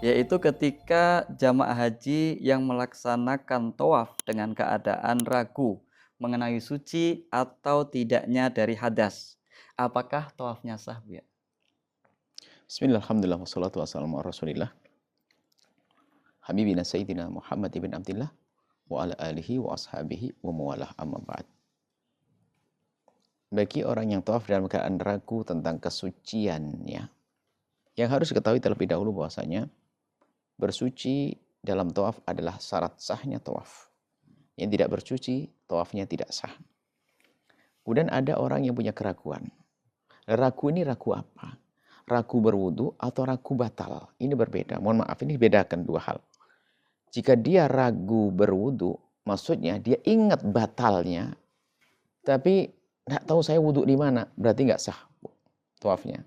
yaitu ketika jamaah haji yang melaksanakan tawaf dengan keadaan ragu mengenai suci atau tidaknya dari hadas. Apakah tawafnya sah, Bu ya? Bismillah, alhamdulillah, wassalatu wassalamu ala rasulillah Habibina Sayyidina Muhammad ibn Abdillah wa ala alihi wa ashabihi wa mawalah amma ba'd. Bagi orang yang tawaf dalam keadaan ragu tentang kesuciannya, yang harus diketahui terlebih dahulu bahwasanya bersuci dalam tawaf adalah syarat sahnya tawaf. Yang tidak bersuci, tawafnya tidak sah. Kemudian ada orang yang punya keraguan. Ragu ini ragu apa? Ragu berwudu atau ragu batal? Ini berbeda. Mohon maaf, ini bedakan dua hal. Jika dia ragu berwudu, maksudnya dia ingat batalnya, tapi nggak tahu saya wudu di mana, berarti nggak sah tawafnya.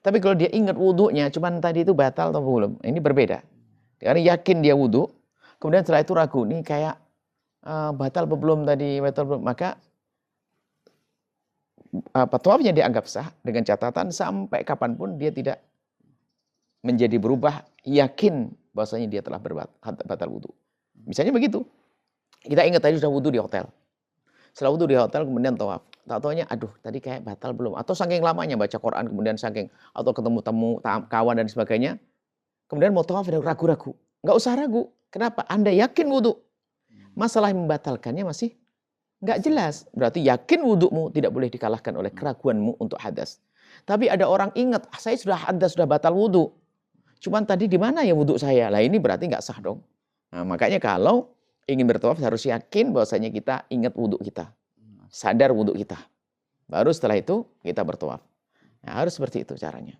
Tapi kalau dia ingat wudunya, cuman tadi itu batal atau belum, ini berbeda. Karena yakin dia wudu, kemudian setelah itu ragu, nih kayak batal atau belum tadi, batal belum, maka tawafnya dianggap sah dengan catatan sampai kapanpun dia tidak menjadi berubah, yakin bahwasanya dia telah batal wudu. Misalnya begitu, kita ingat tadi sudah wudu di hotel. Setelah wudu di hotel kemudian tawaf. Tak taunya, aduh tadi kayak batal belum. Atau saking lamanya baca Quran kemudian saking, atau ketemu temu kawan dan sebagainya. Kemudian mau tawaf dan ragu-ragu. Nggak usah ragu. Kenapa? Anda yakin wudu. Masalah yang membatalkannya masih nggak jelas. Berarti yakin wudumu tidak boleh dikalahkan oleh keraguanmu untuk hadas. Tapi ada orang ingat, saya sudah hadas, sudah batal wudu. Cuman tadi di mana ya wudu saya? Lah ini berarti nggak sah dong. Nah, makanya kalau ingin bertawaf harus yakin bahwasanya kita ingat wudu kita. Sadar wudu kita. Baru setelah itu kita bertawaf. Nah, harus seperti itu caranya.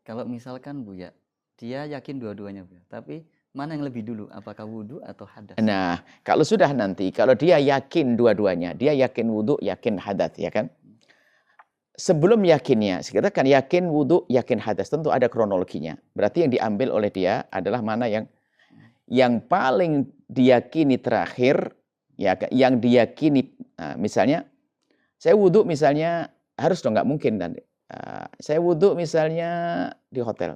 Kalau misalkan Bu ya, dia yakin dua-duanya Bu ya, tapi mana yang lebih dulu? Apakah wudu atau hadas? Nah, kalau sudah nanti, kalau dia yakin dua-duanya, dia yakin wudu, yakin hadas, ya kan? Sebelum yakinnya, kita kan yakin wudu, yakin hadas, tentu ada kronologinya. Berarti yang diambil oleh dia adalah mana yang paling diyakini terakhir, ya, yang diyakini. Nah, misalnya, saya wudu misalnya harus dong, nggak mungkin nanti. Saya wudu misalnya di hotel.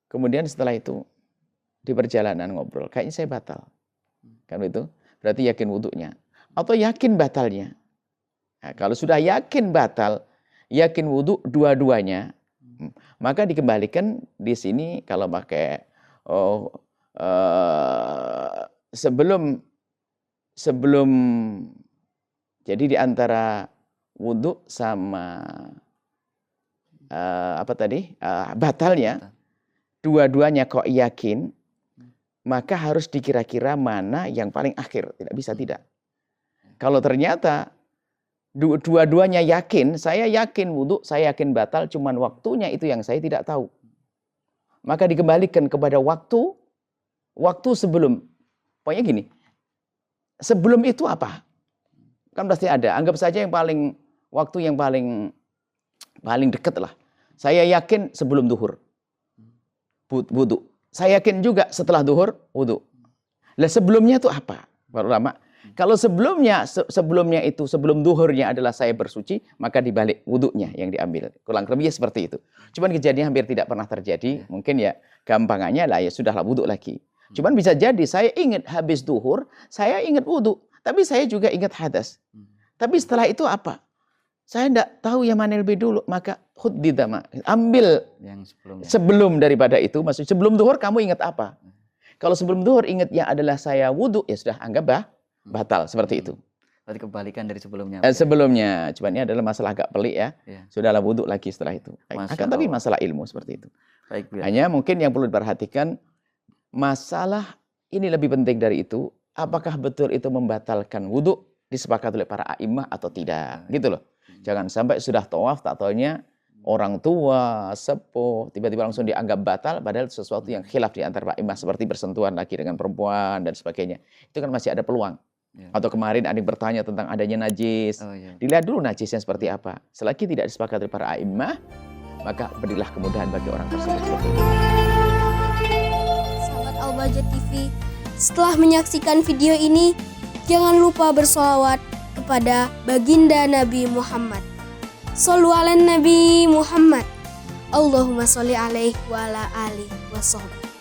Kemudian setelah itu di perjalanan ngobrol, kayaknya saya batal. Kan itu? Berarti yakin wudunya. Atau yakin batalnya. Nah, kalau sudah yakin batal, yakin wudu dua-duanya, maka dikembalikan di sini kalau pakai sebelum jadi di antara wudu sama batalnya, dua-duanya kok yakin, maka harus dikira-kira mana yang paling akhir. Tidak bisa tidak. Kalau ternyata dua-duanya yakin, saya yakin wudu, saya yakin batal, cuman waktunya itu yang saya tidak tahu. Maka dikembalikan kepada waktu sebelum. Pokoknya gini, sebelum itu apa? Kan pasti ada. Anggap saja waktu yang paling dekat lah. Saya yakin sebelum duhur, wudu. Saya yakin juga setelah duhur, wudu. Lah sebelumnya itu apa? Para ulama, kalau sebelumnya itu sebelum duhurnya adalah saya bersuci, maka dibalik wudunya yang diambil. Kurang lebih seperti itu. Cuman kejadian hampir tidak pernah terjadi. Mungkin ya gampangannya lah ya sudahlah wudu lagi. Cuman bisa jadi saya ingat habis duhur, saya ingat wudu, tapi saya juga ingat hadas. Tapi setelah itu apa? Saya tidak tahu yang mana lebih dulu, maka huddidama, ambil yang sebelum daripada itu. Maksudnya sebelum duhur kamu ingat apa? Kalau sebelum duhur ingatnya adalah saya wudu, ya sudah anggap batal seperti itu. Berarti kebalikan dari sebelumnya. Sebelumnya, cuma ini adalah masalah agak pelik ya. Sudahlah wudu lagi setelah itu. Tapi masalah ilmu seperti itu. Baik, hanya mungkin yang perlu diperhatikan, masalah ini lebih penting dari itu. Apakah betul itu membatalkan wudu disepakati oleh para a'imah atau tidak? Gitu loh. Jangan sampai sudah tawaf, tak taunya orang tua, sepuh, tiba-tiba langsung dianggap batal, padahal sesuatu yang khilaf di antara a'imah, seperti bersentuhan lagi dengan perempuan dan sebagainya. Itu kan masih ada peluang. Atau kemarin ada yang bertanya tentang adanya najis. Dilihat dulu najisnya seperti apa. Selagi tidak disepakati oleh para a'imah, maka berilah kemudahan bagi orang tersebut. Sahabat Al-Bahjah TV, setelah menyaksikan video ini, jangan lupa bersolawat kepada baginda Nabi Muhammad. Shollu ala Nabi Muhammad. Allahumma sholli alaihi wa ala alihi wa sahbihi.